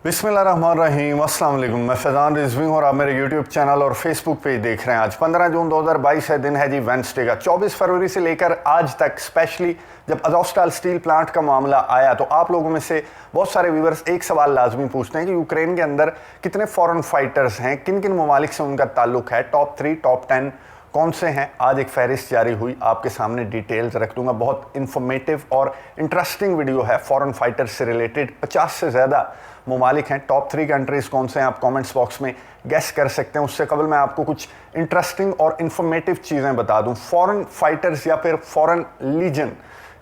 बिस्मिल्लाहिर्रहमानिर्रहीम, अस्सलाम वालेकुम। मैं फैज़ान रिजवी हूँ और आप मेरे यूट्यूब चैनल और फेसबुक पेज देख रहे हैं। आज 15 जून 2022 है, दिन है जी वेंसडे का। 24 फरवरी से लेकर आज तक, स्पेशली जब अज़ोस्टाल स्टील प्लांट का मामला आया तो आप लोगों में से बहुत सारे व्यूवर्स एक सवाल लाजमी पूछते हैं कि यूक्रेन के अंदर कितने फॉरेन फाइटर्स हैं, किन किन ममालिक से उनका ताल्लुक है, टॉप 3 टॉप 10 कौन से हैं। आज एक फहरिस्त जारी हुई, आपके सामने डिटेल्स रख दूंगा। बहुत इंफॉर्मेटिव और इंटरेस्टिंग वीडियो है फॉरेन फाइटर्स से रिलेटेड। 50 से ज़्यादा ममालिक हैं। टॉप 3 कंट्रीज़ कौन से हैं आप कमेंट्स बॉक्स में गेस कर सकते हैं। उससे कबल मैं आपको कुछ इंटरेस्टिंग और इंफॉर्मेटिव चीज़ें बता दूं। फॉरेन फाइटर्स या फिर फॉरेन लीजन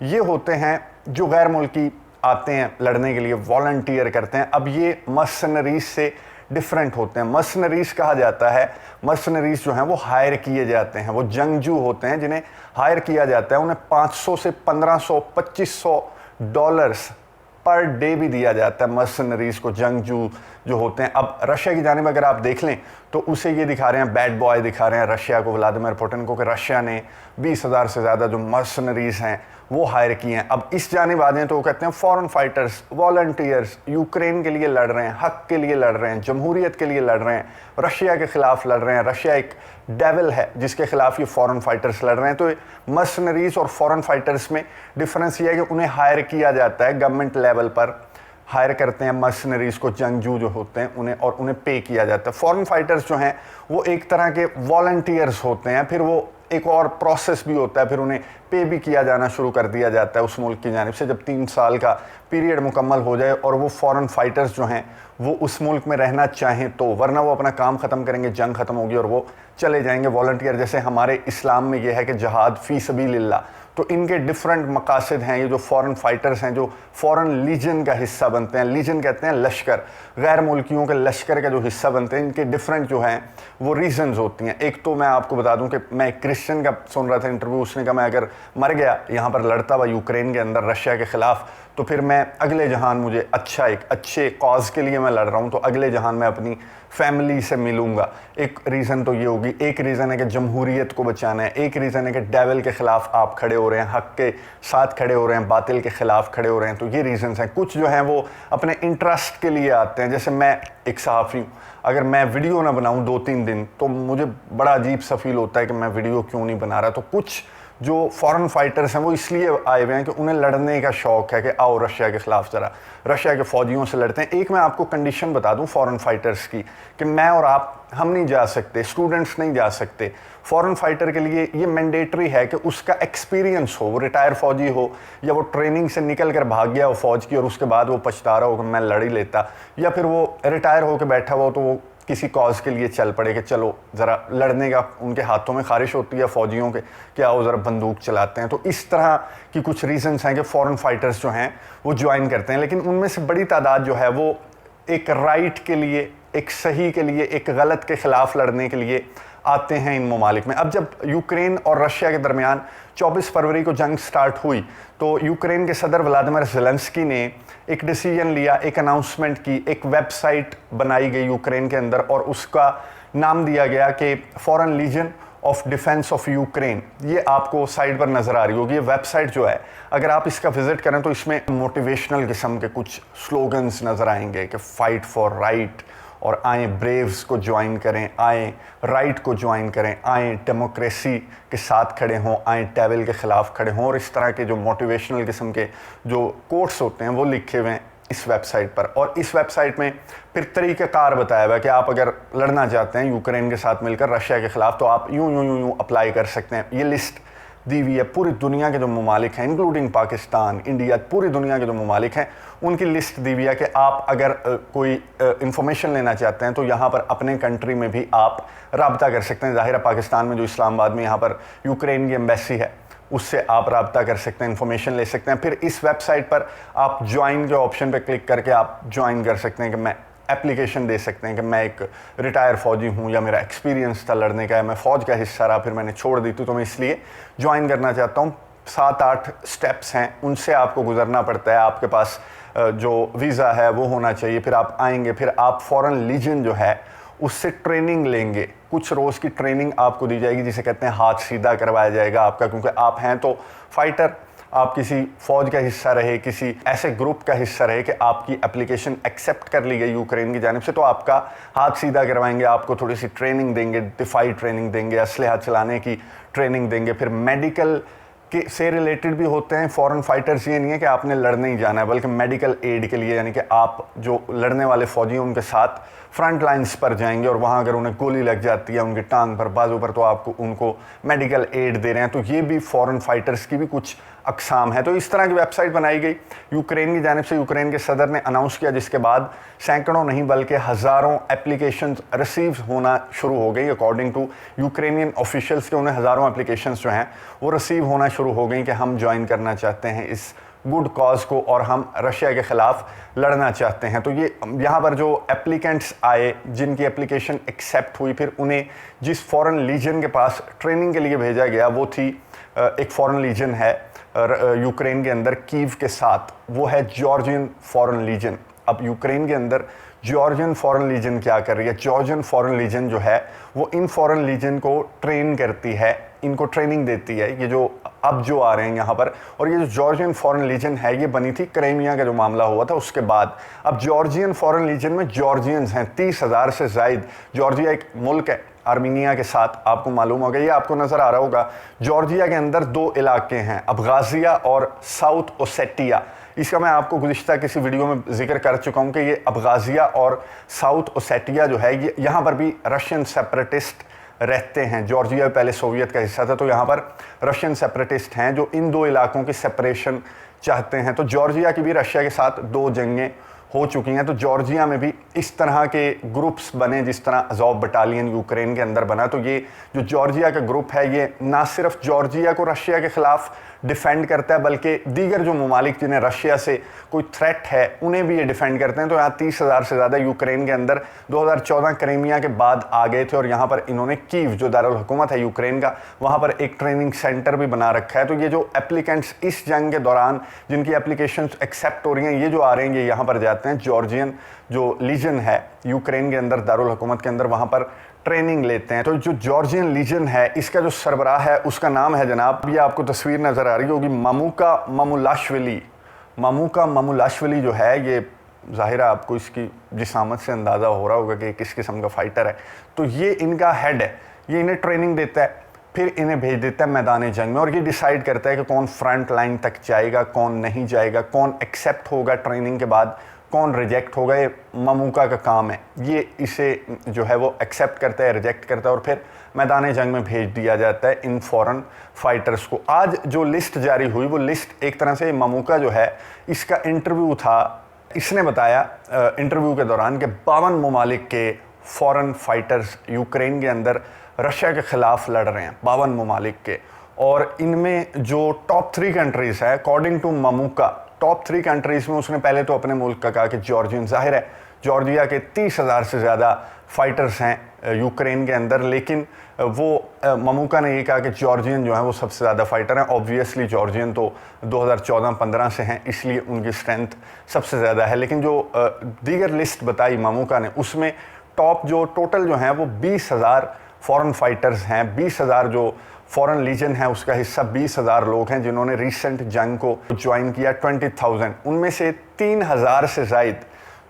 ये होते हैं जो गैर मुल्की आते हैं लड़ने के लिए, वॉलंटियर करते हैं। अब ये मर्सनरीज से डिफरेंट होते हैं। मर्सनरीज कहा जाता है, मर्सनरीज जो हैं वो हायर किए जाते हैं, वो जंगजू होते हैं जिन्हें हायर किया जाता है। उन्हें 500 से 1500 2500 डॉलर्स पर डे भी दिया जाता है मर्सनरीज को, जंगजू जो होते हैं। अब रशिया की जानिब अगर आप देख लें तो उसे ये दिखा रहे हैं, बैड बॉय दिखा रहे हैं रशिया को, व्लादिमीर पुतिन को, कि रशिया ने 20,000 से ज़्यादा जो मर्सनरीज हैं वो हायर किए हैं। अब इस जानिब आ जाएं तो वो कहते हैं फॉरेन फाइटर्स, वॉलंटियर्स, यूक्रेन के लिए लड़ रहे हैं, हक के लिए लड़ रहे हैं, जमहूरियत के लिए लड़ रहे हैं, रशिया के खिलाफ लड़ रहे हैं। रशिया एक डेविल है जिसके खिलाफ ये फॉरेन फाइटर्स लड़ रहे हैं। तो मर्सनरीज और फॉरेन फाइटर्स में डिफरेंस ये है कि उन्हें हायर किया जाता है, गवर्नमेंट लेवल पर हायर करते हैं मर्सनरीज को, जंगजू जो होते हैं उन्हें, और उन्हें पे किया जाता है। फॉरेन फाइटर्स जो हैं वो एक तरह के वॉलंटियर्स होते हैं, फिर वो एक और प्रोसेस भी होता है, फिर उन्हें पे भी किया जाना शुरू कर दिया जाता है उस मुल्क की जानिब से जब 3 साल का पीरियड मुकम्मल हो जाए और वो फॉरेन फाइटर्स जो हैं वो उस मुल्क में रहना चाहें तो, वरना वो अपना काम ख़त्म करेंगे, जंग ख़त्म होगी और वो चले जाएंगे वॉलंटियर। जैसे हमारे इस्लाम में ये है कि जहाद फ़ी सबीलिल्लाह, तो इनके डिफरेंट मकासद हैं। ये जो फॉरेन फाइटर्स हैं जो फॉरेन लीजन का हिस्सा बनते हैं, लीजन कहते हैं लश्कर, गैर मुल्कियों के लश्कर का जो हिस्सा बनते हैं, इनके डिफरेंट जो हैं वो रीजंस होती हैं। एक तो मैं आपको बता दूं कि मैं एक क्रिश्चियन का सुन रहा था इंटरव्यू, उसने कहा मैं अगर मर गया यहाँ पर लड़ता हुआ यूक्रेन के अंदर रशिया के ख़िलाफ़ तो फिर मैं अगले जहान, मुझे अच्छा, एक अच्छे कॉज के लिए मैं लड़ रहा हूँ तो अगले जहान मैं अपनी फैमिली से मिलूंगा। एक रीज़न तो ये होगी। एक रीज़न है कि जमहूरियत को बचाना है। एक रीज़न है कि डेविल के ख़िलाफ़ आप खड़े हो रहे हैं, हक़ के साथ खड़े हो रहे हैं, बातिल के ख़िलाफ़ खड़े हो रहे हैं। तो ये रीज़न्स हैं। कुछ जो हैं वो अपने इंटरेस्ट के लिए आते हैं। जैसे मैं एक सहाफ़ी हूँ, अगर मैं वीडियो ना बनाऊँ 2-3 दिन तो मुझे बड़ा अजीब सा फील होता है कि मैं वीडियो क्यों नहीं बना रहा। तो कुछ जो फॉरेन फाइटर्स हैं वो इसलिए आए हुए हैं कि उन्हें लड़ने का शौक़ है कि आओ रशिया के ख़िलाफ़ ज़रा रशिया के फ़ौजियों से लड़ते हैं। एक मैं आपको कंडीशन बता दूं फॉरेन फाइटर्स की कि मैं और आप, हम नहीं जा सकते, स्टूडेंट्स नहीं जा सकते। फॉरेन फाइटर के लिए ये मैंडेटरी है कि उसका एक्सपीरियंस हो, वो रिटायर फ़ौजी हो या वो ट्रेनिंग से निकल कर भाग गया हो फ़ौज की और उसके बाद वो पछता रहा हो कि मैं लड़ ही लेता, या फिर वो रिटायर होकर बैठा हुआ हो तो वो किसी कॉज के लिए चल पड़े कि चलो ज़रा लड़ने का, उनके हाथों में ख़ारिश होती है फ़ौजियों के कि आओ ज़रा बंदूक चलाते हैं। तो इस तरह की कुछ रीजंस हैं कि फ़ॉरेन फाइटर्स जो हैं वो ज्वाइन करते हैं। लेकिन उनमें से बड़ी तादाद जो है वो एक राइट के लिए, एक सही के लिए, एक गलत के ख़िलाफ़ लड़ने के लिए आते हैं इन ममालिक में। अब जब यूक्रेन और रशिया के दरमियान 24 फरवरी को जंग स्टार्ट हुई तो यूक्रेन के सदर व्लादिमीर ज़ेलेंस्की ने एक डिसीजन लिया, एक अनाउंसमेंट की, एक वेबसाइट बनाई गई यूक्रेन के अंदर और उसका नाम दिया गया कि foreign legion of defence of Ukraine. ये आपको साइड पर नज़र आ रही होगी। ये वेबसाइट जो है, अगर आप इसका विज़िट करें तो इसमें मोटिवेशनल किस्म के कुछ स्लोगन्स नज़र आएंगे कि फ़ाइट फॉर राइट, और आए ब्रेव्स को ज्वाइन करें, आए राइट को ज्वाइन करें, आए डेमोक्रेसी के साथ खड़े हों, आए डेविल के ख़िलाफ़ खड़े हों, और इस तरह के जो मोटिवेशनल किस्म के जो कोट्स होते हैं वो लिखे हुए हैं इस वेबसाइट पर। और इस वेबसाइट में फिर तरीक़ाकार बताया हुआ है कि आप अगर लड़ना चाहते हैं यूक्रेन के साथ मिलकर रशिया के ख़िलाफ़ तो आप यूँ यूँ यूँ यूँ अप्लाई कर सकते हैं। ये लिस्ट दी हुई है पूरी दुनिया के जो ममालिक हैं, इंक्लूडिंग पाकिस्तान, इंडिया, पूरी दुनिया के जो ममालिक हैं उनकी लिस्ट दी हुई है कि आप अगर कोई इंफॉर्मेशन लेना चाहते हैं तो यहाँ पर अपने कंट्री में भी आप रब्ता कर सकते हैं। ज़ाहिर है पाकिस्तान में जो इस्लामाबाद में यहाँ पर यूक्रेन की एम्बेसी है उससे आप रब्ता कर सकते हैं, इन्फॉर्मेशन ले सकते हैं। फिर इस वेबसाइट पर आप ज्वाइन के ऑप्शन पर क्लिक करके आप ज्वाइन कर सकते हैं कि मैं एप्लीकेशन दे सकते हैं कि मैं एक रिटायर फ़ौजी हूँ या मेरा एक्सपीरियंस था लड़ने का, मैं फ़ौज का हिस्सा रहा, फिर मैंने छोड़ दी थी तो मैं इसलिए ज्वाइन करना चाहता हूँ। 7-8 स्टेप्स हैं, उनसे आपको गुजरना पड़ता है। आपके पास जो वीज़ा है वो होना चाहिए, फिर आप आएंगे, फिर आप फॉरेन लीजन जो है उससे ट्रेनिंग लेंगे। कुछ रोज़ की ट्रेनिंग आपको दी जाएगी जिसे कहते हैं हाथ सीधा करवाया जाएगा आपका, क्योंकि आप हैं तो फाइटर, आप किसी फौज का हिस्सा रहे, किसी ऐसे ग्रुप का हिस्सा रहे कि आपकी एप्लीकेशन एक्सेप्ट कर ली गई यूक्रेन की जानिब से, तो आपका हाथ सीधा करवाएंगे, आपको थोड़ी सी ट्रेनिंग देंगे, दिफाई ट्रेनिंग देंगे, असलहा चलाने की ट्रेनिंग देंगे, फिर मेडिकल के से रिलेटेड भी होते हैं फॉरेन फाइटर्स। ये नहीं है कि आपने लड़ने ही जाना है, बल्कि मेडिकल एड के लिए, यानी कि आप जो लड़ने वाले फौजी हैं उनके साथ फ्रंट लाइंस पर जाएंगे और वहाँ अगर उन्हें गोली लग जाती है उनकी टांग पर, बाजू पर, तो आपको उनको मेडिकल एड दे रहे हैं। तो ये भी फॉरेन फाइटर्स की भी कुछ अकसाम है। तो इस तरह की वेबसाइट बनाई गई यूक्रेन की जानिब से, यूक्रेन के सदर ने अनाउंस किया, जिसके बाद सैकड़ों नहीं बल्कि हज़ारों एप्लीकेशंस रिसीव होना शुरू हो गई। अकॉर्डिंग टू यूक्रेनियन ऑफिशियल्स के उन्हें हज़ारों एप्लीकेशंस जो हैं वो रिसीव होना शुरू हो गई कि हम ज्वाइन करना चाहते हैं इस गुड कॉज को और हम रशिया के ख़िलाफ़ लड़ना चाहते हैं। तो ये यहाँ पर जो एप्लीकेंट्स आए, जिनकी एप्लीकेशन एक्सेप्ट हुई, फिर उन्हें जिस फॉरेन लीजन के पास ट्रेनिंग के लिए भेजा गया वो थी एक फॉरेन लीजन है यूक्रेन के अंदर कीव के साथ, वो है जॉर्जियन फॉरेन लीजन। अब यूक्रेन के अंदर जॉर्जियन फॉरेन लीजन क्या कर रही है? जॉर्जियन फॉरेन लीजन जो है वो इन फॉरेन लीजन को ट्रेन करती है, इनको ट्रेनिंग देती है। ये जो अब जो आ रहे हैं यहाँ पर, और ये जो जॉर्जियन फॉरेन लीजन है ये बनी थी क्राइमिया का जो मामला हुआ था उसके बाद। अब जॉर्जियन फॉरेन लीजन में जॉर्जियंस हैं 30,000 से ज़ायद। जॉर्जिया एक मुल्क है आर्मीनिया के साथ, आपको मालूम होगा, ये आपको नज़र आ रहा होगा। जॉर्जिया के अंदर दो इलाके हैं, अबगाज़िया और साउथ ओसेटिया। इसका मैं आपको गुज़िश्ता किसी वीडियो में जिक्र कर चुका हूँ कि ये अबगाज़िया और साउथ ओसेटिया जो है ये यहाँ पर भी रशियन सेपरेटिस्ट रहते हैं। जॉर्जिया पहले सोवियत का हिस्सा था, तो यहाँ पर रशियन सेपरेटिस्ट हैं जो इन दो इलाकों की सेपरेशन चाहते हैं। तो जॉर्जिया की भी रशिया के साथ 2 जंगें हो चुकी हैं। तो जॉर्जिया में भी इस तरह के ग्रुप्स बने, जिस तरह अज़ोव बटालियन यूक्रेन के अंदर बना। तो ये जो जॉर्जिया का ग्रुप है ये ना सिर्फ जॉर्जिया को रशिया के ख़िलाफ़ डिफेंड करता है, बल्कि दीगर जो ममालिक जिन्हें रशिया से कोई थ्रेट है उन्हें भी ये डिफेंड करते हैं। तो यहाँ 30,000 से ज़्यादा यूक्रेन के अंदर 2014 क्राइमिया के बाद आ गए थे, और यहाँ पर इन्होंने कीव जो दारुल हुकूमत है यूक्रेन का, वहाँ पर एक ट्रेनिंग सेंटर भी बना रखा है। तो ये जो एप्लीकेंट्स इस जंग के दौरान जिनकी एप्लीकेशन एक्सेप्ट हो रही हैं, ये जो आ रहे हैं ये यहाँ पर जाते हैं, जॉर्जियन जो लीजन है यूक्रेन के अंदर दारुल हुकूमत के अंदर, वहाँ पर ट्रेनिंग लेते हैं। तो जो जॉर्जियन लीजन है इसका जो सरबराह है उसका नाम है जनाब, ये आपको तस्वीर नज़र आ रही होगी, मामूका ममुलाशविली। मामूका ममुलाशविली जो है ये ज़ाहिर है आपको इसकी जिसामत से अंदाज़ा हो रहा होगा कि किस किस्म का फ़ाइटर है। तो ये इनका हेड है, ये इन्हें ट्रेनिंग देता है, फिर इन्हें भेज देता है मैदान जंग में, और ये डिसाइड करता है कि कौन फ्रंट लाइन तक जाएगा, कौन नहीं जाएगा, कौन एक्सेप्ट होगा ट्रेनिंग के बाद, कौन रिजेक्ट होगा। ये मामूका का काम है, ये इसे जो है वो एक्सेप्ट करता है, रिजेक्ट करता है, और फिर मैदान जंग में भेज दिया जाता है इन फॉरेन फाइटर्स को। आज जो लिस्ट जारी हुई वो लिस्ट एक तरह से मामूका जो है इसका इंटरव्यू था। इसने बताया इंटरव्यू के दौरान कि 52 ममालिक के फॉरेन फाइटर्स यूक्रेन के अंदर रशिया के ख़िलाफ़ लड़ रहे हैं, 52 ममालिक के, और इनमें जो टॉप 3 कंट्रीज़ है अकॉर्डिंग टू मामूका, टॉप 3 कंट्रीज़ में उसने पहले तो अपने मुल्क का कहा कि जॉर्जियन। ज़ाहिर है जॉर्जिया के 30,000 से ज़्यादा फाइटर्स हैं यूक्रेन के अंदर, लेकिन वो मामूका ने ये कहा कि जॉर्जियन जो है वो सबसे ज़्यादा फाइटर हैं। ऑब्वियसली जॉर्जियन तो 2014-15 से हैं, इसलिए उनकी स्ट्रेंथ सबसे ज़्यादा है। लेकिन जो दीगर लिस्ट बताई मामूका ने, उसमें टॉप जो टोटल जो हैं वो 20,000 फॉरेन फाइटर्स हैं। 20,000 जो फॉरेन लीजन है उसका हिस्सा 20,000 लोग हैं जिन्होंने रिसेंट जंग को ज्वाइन किया, 20,000। उनमें से 3,000 से ज़ायद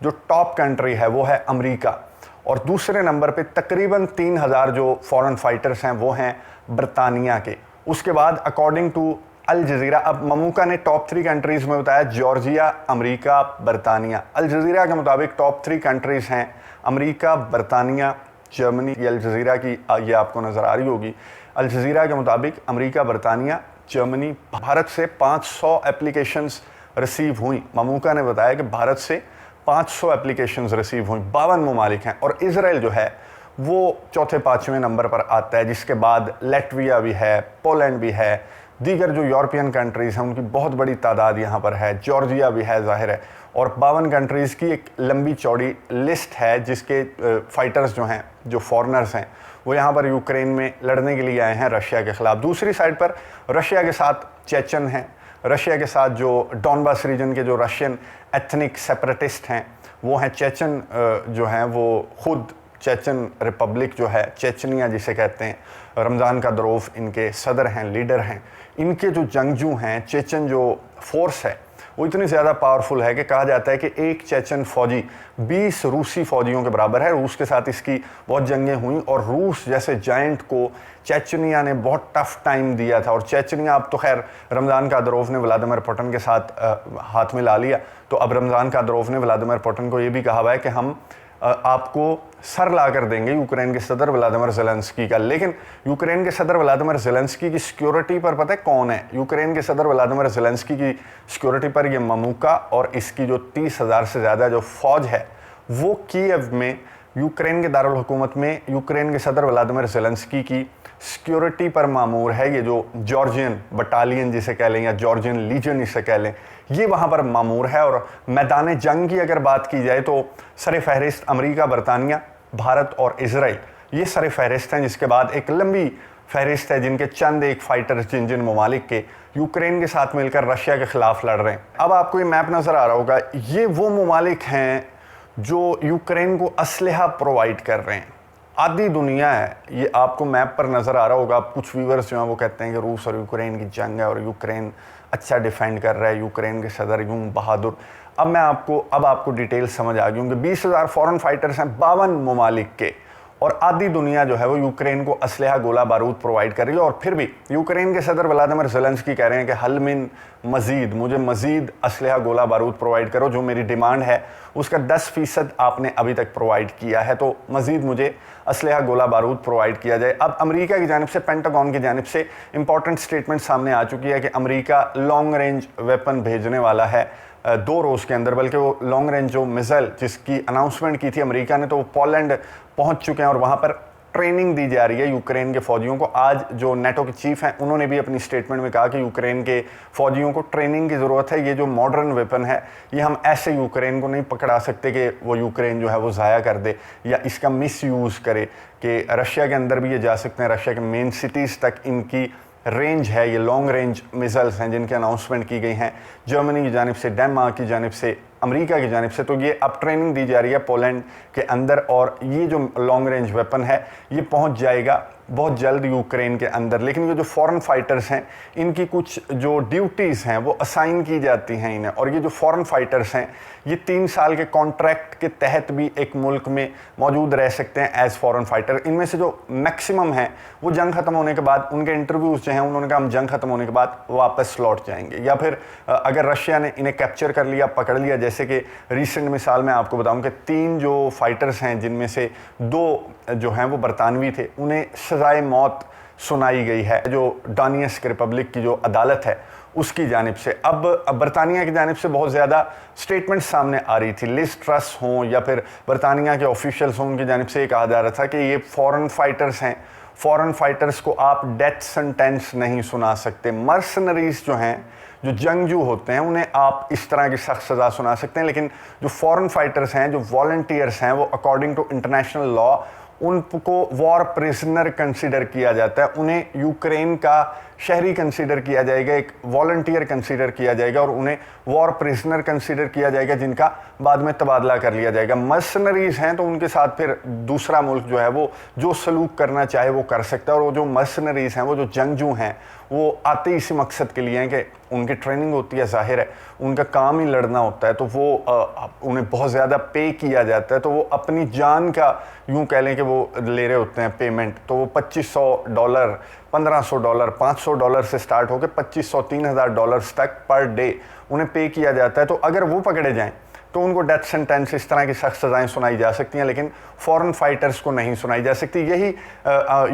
जो टॉप कंट्री है वो है अमेरिका, और दूसरे नंबर पे तकरीबन 3,000 जो फॉरेन फाइटर्स हैं वो हैं बरतानिया के। उसके बाद अकॉर्डिंग टू अल जज़ीरा, अब मामूका ने टॉप 3 कंट्रीज़ में बताया जॉर्जिया, अमेरिका, बरतानिया। अल जज़ीरा के मुताबिक टॉप 3 कंट्रीज़ हैं अमेरिका, बरतानिया, जर्मनी। अल जज़ीरा की ये आपको नज़र आ रही होगी। अल जज़ीरा के मुताबिक अमेरिका, बरतानिया, जर्मनी। भारत से 500 एप्लीकेशंस रिसीव हुई। मामूका ने बताया कि भारत से 500 एप्लीकेशंस रिसीव हुई, 52 ममालिक हैं, और इज़राइल जो है वो चौथे 5वें नंबर पर आता है, जिसके बाद लैटविया भी है, पोलैंड भी है, दीगर जो यूरोपियन कंट्रीज़ हैं उनकी बहुत बड़ी तादाद यहाँ पर है, जॉर्जिया भी है ज़ाहिर है, और 52 कंट्रीज़ की एक लंबी चौड़ी लिस्ट है जिसके फाइटर्स जो हैं, जो फॉरेनर्स हैं, वो यहाँ पर यूक्रेन में लड़ने के लिए आए हैं रशिया के ख़िलाफ़। दूसरी साइड पर रशिया के साथ चेचन हैं, रशिया के साथ जो डॉनबास रीजन के जो रशियन एथनिक सेपरेटिस्ट हैं वो हैं चेचन, जो हैं वो ख़ुद चेचन रिपब्लिक जो है, चेचनिया जिसे कहते हैं, रमज़ान कादिरोव इनके सदर हैं, लीडर हैं। इनके जो जंगजू हैं, चेचन जो फोर्स है वो इतनी ज़्यादा पावरफुल है कि कहा जाता है कि एक चेचन फ़ौजी 20 रूसी फ़ौजियों के बराबर है। रूस के साथ इसकी बहुत जंगें हुई और रूस जैसे जायंट को चेचनिया ने बहुत टफ टाइम दिया था। और चेचनिया अब तो खैर रमज़ान कादिरोव ने व्लादिमीर पुतिन के साथ हाथ में ला लिया। तो अब रमज़ान कादिरोव ने व्लादिमीर पुतिन को ये भी कहा हुआ है कि हम आपको सर ला कर देंगे यूक्रेन के सदर व्लादिमीर ज़ेलेंस्की का। लेकिन यूक्रेन के सदर व्लादिमीर ज़ेलेंस्की की सिक्योरिटी पर पता है कौन है? यूक्रेन के सदर व्लादिमीर ज़ेलेंस्की की सिक्योरिटी पर ये ममूका और इसकी जो 30,000 से ज़्यादा जो फौज है वो कीव में यूक्रेन के दारुल हुकूमत में यूक्रेन के सदर व्लादिमीर ज़ेलेंस्की की सिक्योरिटी पर मामूर है। ये जो जॉर्जियन बटालियन जिसे कह लें या जॉर्जियन लीजन इसे कह लें, ये वहाँ पर मामूर है। और मैदान जंग की अगर बात की जाए तो सर फहरिस्त अमेरिका, बरतानिया, भारत और इजराइल ये सर फहरिस्त हैं। जिसके बाद एक लंबी फहरिस्त है जिनके चंद एक फाइटर जिन ममालिक के यूक्रेन के साथ मिलकर रशिया के खिलाफ लड़ रहे हैं। अब आपको ये मैप नज़र आ रहा होगा, ये वो ममालिक हैं जो यूक्रेन को असलहा प्रोवाइड कर रहे हैं। आधी दुनिया है, ये आपको मैप पर नज़र आ रहा होगा। आप कुछ व्यूवर्स जो हैं वो कहते हैं कि रूस और यूक्रेन की जंग है और यूक्रेन अच्छा डिफेंड कर रहा है, यूक्रेन के सदर यूं बहादुर। अब आपको डिटेल समझ आ गई होंगी। 20,000 फॉरेन फाइटर्स हैं 52 ममालिक के, और आधी दुनिया जो है वो यूक्रेन को असलहा गोला बारूद प्रोवाइड कर रही है। और फिर भी यूक्रेन के सदर व्लादिमीर ज़ेलेंस्की कह रहे हैं कि हल मिन मज़ीद, मुझे मज़ीद असलहा गोला बारूद प्रोवाइड करो। जो मेरी डिमांड है उसका 10% आपने अभी तक प्रोवाइड किया है, तो मज़ीद मुझे असलहा गोला बारूद प्रोवाइड किया जाए। अब अमेरिका की जानिब से, पेंटागन की जानिब से इंपॉर्टेंट स्टेटमेंट सामने आ चुकी है कि अमेरिका लॉन्ग रेंज वेपन भेजने वाला है 2 रोज़ के अंदर। बल्कि वो लॉन्ग रेंज जो मिसाइल जिसकी अनाउंसमेंट की थी अमेरिका ने, तो वो पोलैंड पहुंच चुके हैं और वहां पर ट्रेनिंग दी जा रही है यूक्रेन के फौजियों को। आज जो नेटो के चीफ हैं उन्होंने भी अपनी स्टेटमेंट में कहा कि यूक्रेन के फौजियों को ट्रेनिंग की ज़रूरत है। ये जो मॉडर्न वेपन है ये हम ऐसे यूक्रेन को नहीं पकड़ा सकते कि वो यूक्रेन जो है वो ज़ाया कर दे या इसका मिस यूज़ करे, कि रशिया के अंदर भी ये जा सकते हैं। रशिया के मेन सिटीज़ तक इनकी रेंज है। ये लॉन्ग रेंज मिसाइल्स हैं जिनकी अनाउंसमेंट की गई हैं जर्मनी की जानिब से, डेनमार्क की जानिब से, अमेरिका की जानिब से। तो ये अब ट्रेनिंग दी जा रही है पोलैंड के अंदर, और ये जो लॉन्ग रेंज वेपन है ये पहुंच जाएगा बहुत जल्द यूक्रेन के अंदर। लेकिन ये जो फॉरेन फाइटर्स हैं इनकी कुछ जो ड्यूटीज़ हैं वो असाइन की जाती हैं इन्हें। और ये जो फॉरेन फाइटर्स हैं ये 3 साल के कॉन्ट्रैक्ट के तहत भी एक मुल्क में मौजूद रह सकते हैं एज़ फॉरेन फाइटर। इनमें से जो मैक्सिमम हैं वो जंग ख़त्म होने के बाद, उनके इंटरव्यूज़ जो हैं उन्होंने कहा हम जंग ख़त्म होने के बाद वापस लौट जाएंगे, या फिर अगर रशिया ने इन्हें कैप्चर कर लिया, पकड़ लिया। जैसे कि रिसेंट मिसाल मैं आपको बताऊं कि 3 जो फाइटर्स हैं जिनमें से 2 जो हैं वो बरतानवी थे, उन्हें सज़ाए मौत सुनाई गई है जो डोनेट्स्क रिपब्लिक की जो अदालत है उसकी जानिब से। अब बरतानिया की जानिब से बहुत ज़्यादा स्टेटमेंट सामने आ रही थी, लिज ट्रस हों या फिर बरतानिया के ऑफिशियल्स हों, उनकी जानिब से ये कहा जा रहा था कि ये फॉरेन फाइटर्स हैं, फॉरेन फाइटर्स को आप डेथ सेंटेंस नहीं सुना सकते। मर्सनरीज जो हैं, जो जंगजू होते हैं, उन्हें आप इस तरह की सख्त सज़ा सुना सकते हैं। लेकिन जो फॉरेन फाइटर्स हैं, जो वॉलंटियर्स हैं, वो अकॉर्डिंग टू इंटरनेशनल लॉ उनको वॉर प्रिजनर कंसीडर किया जाता है। उन्हें यूक्रेन का शहरी कंसीडर किया जाएगा, एक वॉलंटियर कंसीडर किया जाएगा और उन्हें वॉर प्रिजनर कंसीडर किया जाएगा जिनका बाद में तबादला कर लिया जाएगा। मर्सनरीज हैं तो उनके साथ फिर दूसरा मुल्क जो है वो जो सलूक करना चाहे वो कर सकता है। और वो जो मर्सनरीज हैं, वो जो जंगजू हैं, वो आते इसी मकसद के लिए हैं कि उनकी ट्रेनिंग होती है, जाहिर है उनका काम ही लड़ना होता है, तो वो उन्हें बहुत ज़्यादा पे किया जाता है। तो वो अपनी जान का यूँ कह लें कि वो ले रहे होते हैं पेमेंट। तो वो $2,500, $1,500, $500 से स्टार्ट होकर $2,500, $3,000 तक पर डे उन्हें पे किया जाता है। तो अगर वो पकड़े जाएं तो उनको डेथ सेंटेंस, इस तरह की सख्त सज़ाएँ सुनाई जा सकती हैं, लेकिन फॉरेन फाइटर्स को नहीं सुनाई जा सकती। यही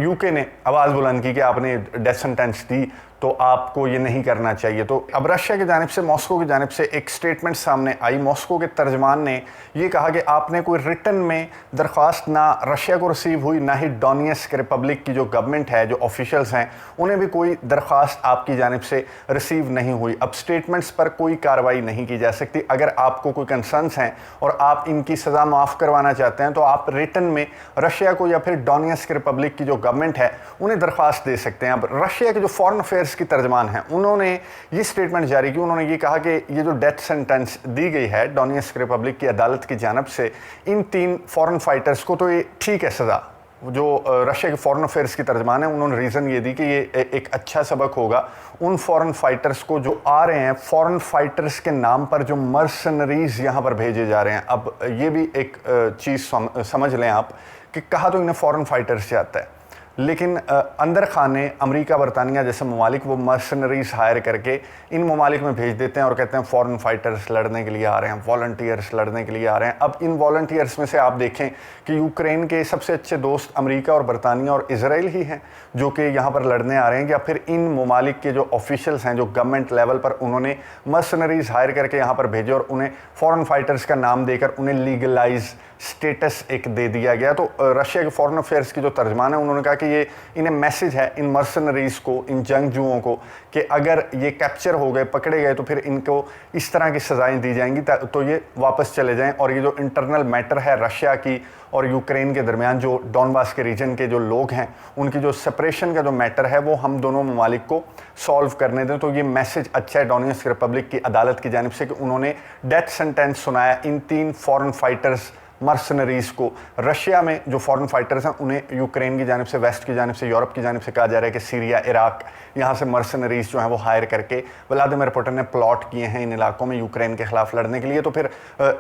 यूके ने आवाज़ बुलंद की कि आपने डेथ सेंटेंस दी तो आपको ये नहीं करना चाहिए। तो अब रशिया की जानिब से, मॉस्को की जानिब से एक स्टेटमेंट सामने आई। मॉस्को के तर्जमान ने ये कहा कि आपने कोई रिटन में दरख्वास्त ना रशिया को रिसीव हुई, ना ही डोनेट्स्क रिपब्लिक की जो गवर्नमेंट है, जो ऑफिशियल्स हैं, उन्हें भी कोई दरख्वास्त आपकी जानिब से रिसीव नहीं हुई। अब स्टेटमेंट्स पर कोई कार्रवाई नहीं की जा सकती। अगर आपको कोई कंसर्न्स हैं और आप इनकी सज़ा माफ़ करवाना चाहते हैं तो आप रिटन में रशिया को या फिर डोनेट्स्क रिपब्लिक की जो गवर्नमेंट है उन्हें दरख्वास्त दे सकते हैं। अब रशिया के जो फॉरेन अफेयर्स अफेयर्स की तर्जमान हैं, उन्होंने ये स्टेटमेंट जारी की। उन्होंने ये कहा कि ये जो डेथ सेंटेंस दी गई है डोनेट्स्क रिपब्लिक की अदालत की जानब से इन 3 फॉरेन फाइटर्स को, तो ये ठीक है सज़ा। जो रशिया के फॉरेन अफेयर्स की तर्जमान है उन्होंने रीज़न ये दी कि ये एक अच्छा सबक होगा उन फॉरेन फाइटर्स को जो आ रहे हैं, फॉरेन फाइटर्स के नाम पर जो मर्सनरीज़ यहाँ पर भेजे जा रहे हैं। अब ये भी एक चीज़ समझ लें आप कि कहा तो इन्हें फॉरेन फाइटर्स से आता है, लेकिन अंदर खाने अमेरिका बरतानिया जैसे ममालिक वो मर्सनरीज हायर करके इन ममालिक में भेज देते हैं और कहते हैं फॉरेन फाइटर्स लड़ने के लिए आ रहे हैं, वॉलंटियर्स लड़ने के लिए आ रहे हैं। अब इन वॉलंटियर्स में से आप देखें कि यूक्रेन के सबसे अच्छे दोस्त अमेरिका और बरतानिया और इजराइल ही हैं जो कि यहाँ पर लड़ने आ रहे हैं, या फिर इन ममालिक के जो ऑफिशियल्स हैं जो गवर्नमेंट लेवल पर उन्होंने मर्सनरीज हायर करके यहाँ पर भेजे और उन्हें फॉरेन फाइटर्स का नाम देकर उन्हें लीगलाइज स्टेटस एक दे दिया गया। तो रशिया के फॉरेन अफेयर्स की जो तर्जमान है उन्होंने कहा कि ये इन्हें मैसेज है इन मर्सनरीज को, इन जंगजुओं को, कि अगर ये कैप्चर हो गए, पकड़े गए, तो फिर इनको इस तरह की सज़ाएं दी जाएंगी तो ये वापस चले जाएं। और ये जो इंटरनल मैटर है रशिया की और यूक्रेन के दरमियान, जो डॉनबास के रीजन के जो लोग हैं उनकी जो सेपरेशन का जो मैटर है वो हम दोनों ममालिक को सॉल्व करने दें। तो ये मैसेज अच्छा है डोनेट्स्क रिपब्लिक की अदालत की जानिब से कि उन्होंने डेथ सेंटेंस सुनाया इन 3 फॉरेन फाइटर्स मर्सनरीज को। रशिया में जो फॉरेन फाइटर्स हैं उन्हें यूक्रेन की जानिब से, वेस्ट की जानिब से, यूरोप की जानिब से कहा जा रहा है कि सीरिया, इराक, यहाँ से मर्सनरीज जो हैं वो हायर करके व्लादिमीर पुतिन ने प्लॉट किए हैं इन इलाकों में यूक्रेन के खिलाफ लड़ने के लिए। तो फिर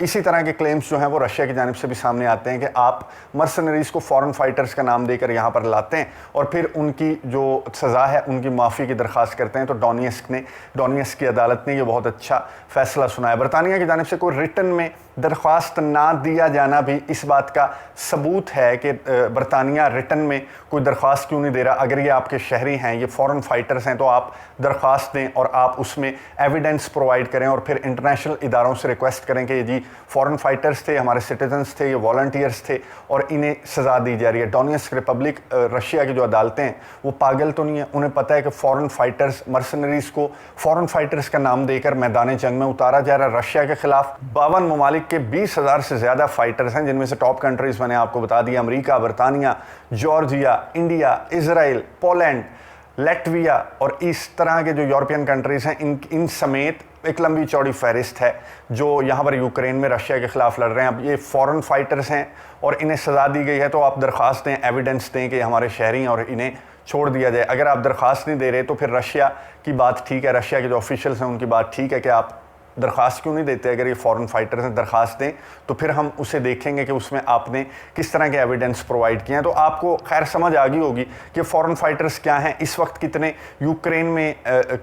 इसी तरह के क्लेम्स जो हैं वो रशिया की जानिब से भी सामने आते हैं कि आप मर्सनरीज को फॉरेन फाइटर्स का नाम देकर यहाँ पर लाते हैं और फिर उनकी जो सज़ा है उनकी माफ़ी की दरख्वास्त करते हैं। तो डोनेट्स्क की अदालत ने ये बहुत अच्छा फैसला सुनाया। बरतानिया की जानिब से कोई रिटन में दरख्वास्त ना दिया जाना भी इस बात का सबूत है कि बरतानिया रिटन में कोई दरख्वास्त क्यों नहीं दे रहा। अगर ये आपके शहरी हैं, ये फॉरेन फाइटर्स हैं, तो आप दरख्वास्त दें और आप उसमें एविडेंस प्रोवाइड करें और फिर इंटरनेशनल इदारों से रिक्वेस्ट करें कि ये जी फॉरेन फाइटर्स थे, हमारे सिटीजन्स थे, ये वॉलंटियर्स थे और इन्हें सज़ा दी जा रही है। डोनेट्स्क रिपब्लिक, रशिया की जो अदालतें हैं वो पागल तो नहीं है, उन्हें पता है कि फ़ॉरेन फाइटर्स, मर्सनरीज़ को फ़ॉरेन फाइटर्स का नाम देकर मैदान जंग में उतारा जा रहा है। रशिया के खिलाफ 52 ममालिक के 20,000 से ज़्यादा फाइटर्स हैं, जिनमें से टॉप कंट्रीज़ मैंने आपको बता दिया, अमेरिका, बरतानिया, Georgia, India, Israel, Poland, Latvia और इस तरह के जो यूरोपियन कंट्रीज़ हैं, इन समेत एक लंबी चौड़ी फहरिस्त है जो यहाँ पर यूक्रेन में रशिया के खिलाफ लड़ रहे हैं। अब ये फॉरेन फाइटर्स हैं और इन्हें सज़ा दी गई है, तो आप दरख्वास्त दें, एविडेंस दें कि हमारे शहरी हैं और इन्हें छोड़ दिया जाए। अगर आप दरख्वास्त नहीं दे रहे तो फिर रशिया की बात ठीक है, रशिया के जो ऑफिशियल्स हैं उनकी बात ठीक है कि आप दरख्वास्त क्यों नहीं देते। अगर ये फॉरेन फाइटर्स हैं दरख्वास्त दें तो फिर हम उसे देखेंगे कि उसमें आपने किस तरह के एविडेंस प्रोवाइड किए हैं। तो आपको खैर समझ आ गई होगी कि फॉरेन फाइटर्स क्या हैं, इस वक्त कितने यूक्रेन में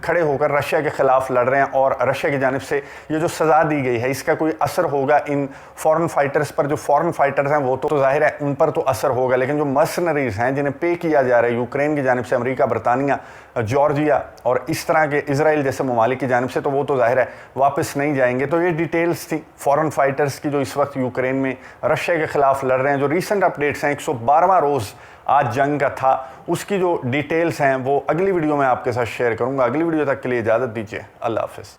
खड़े होकर रशिया के ख़िलाफ़ लड़ रहे हैं और रशिया की जानिब से ये जो सज़ा दी गई है इसका कोई असर होगा इन फॉरेन फाइटर्स पर। जो फॉरेन फाइटर्स हैं वो तो जाहिर है उन पर तो असर होगा, लेकिन जो मर्सनरीज़ हैं जिन्हें पे किया जा रहा है यूक्रेन की जानिब से, अमेरिका, बरतानिया, जॉर्जिया और इस तरह के इजराइल जैसे ममालिक की जानिब से, तो वो तो जाहिर है वापस नहीं जाएंगे। तो ये डिटेल्स थी फॉरेन फाइटर्स की जो इस वक्त यूक्रेन में रशिया के खिलाफ लड़ रहे हैं। जो रीसेंट अपडेट्स हैं, 112वां रोज़ आज जंग का था, उसकी जो डिटेल्स हैं वो अगली वीडियो में आपके साथ शेयर करूंगा। अगली वीडियो तक के लिए इजाज़त दीजिए। अल्लाह हाफ़िज़।